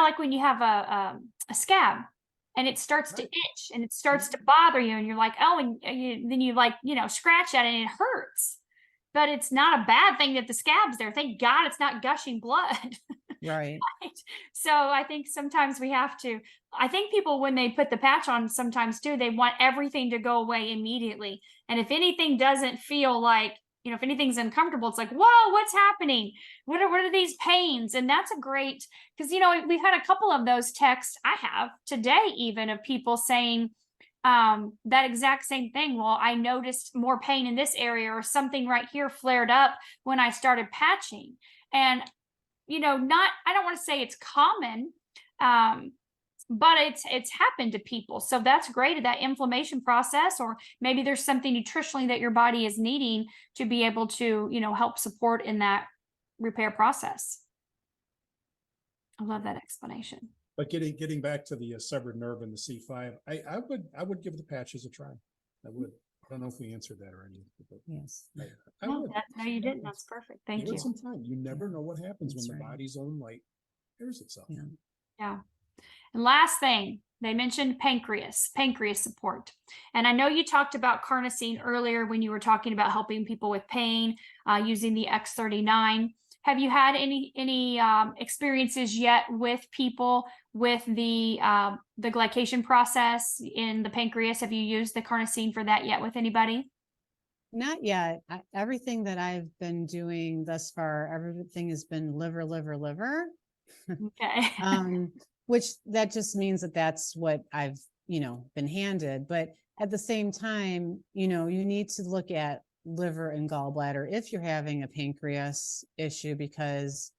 like when you have a scab and it starts to itch and it starts to bother you and you're like, oh, and then you like, scratch at it and it hurts. But it's not a bad thing that the scab's there. Thank God it's not gushing blood. Right. Right? So I think sometimes we have to, I think people, when they put the patch on, sometimes too, they want everything to go away immediately. And if anything doesn't feel like, if anything's uncomfortable, it's like, whoa, what's happening? What are these pains? And that's a great, because, we've had a couple of those texts I have today, even of people saying, that exact same thing. Well, I noticed more pain in this area or something right here flared up when I started patching. And not, I don't want to say it's common, but it's happened to people. So that's great, that inflammation process, or maybe there's something nutritionally that your body is needing to be able to, help support in that repair process. I love that explanation. But getting back to the severed nerve and the C5, I would give the patches a try. I would. I don't know if we answered that already. But Yes. I No, would. no, you didn't. That's perfect. Thank Give you. it some time. You never know what happens That's when the right. body's own light repairs itself. Yeah. Yeah. And last thing, they mentioned pancreas support. And I know you talked about carnosine earlier when you were talking about helping people with pain using the X39. Have you had any experiences yet with people with the glycation process in the pancreas? Have you used the carnosine for that yet with anybody? Not yet. Everything that I've been doing thus far, everything has been liver, liver, liver. Okay. Which that just means that that's what I've, been handed. But at the same time, you need to look at liver and gallbladder if you're having a pancreas issue, because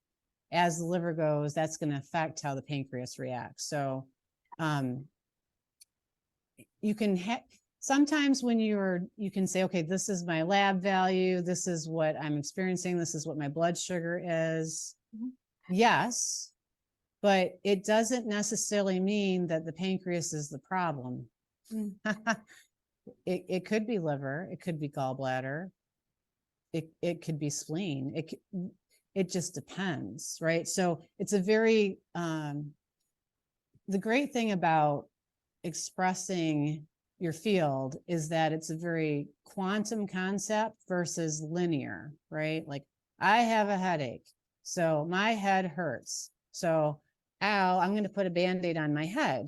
as the liver goes, that's going to affect how the pancreas reacts. So, you can sometimes when you can say, okay, this is my lab value. This is what I'm experiencing. This is what my blood sugar is. Mhm. Yes. But it doesn't necessarily mean that the pancreas is the problem. Mm. It could be liver, it could be gallbladder, it could be spleen. It just depends, right? So it's a very the great thing about expressing your field is that it's a very quantum concept versus linear, right? Like, I have a headache, so my head hurts. So, ow, I'm going to put a Band-Aid on my head.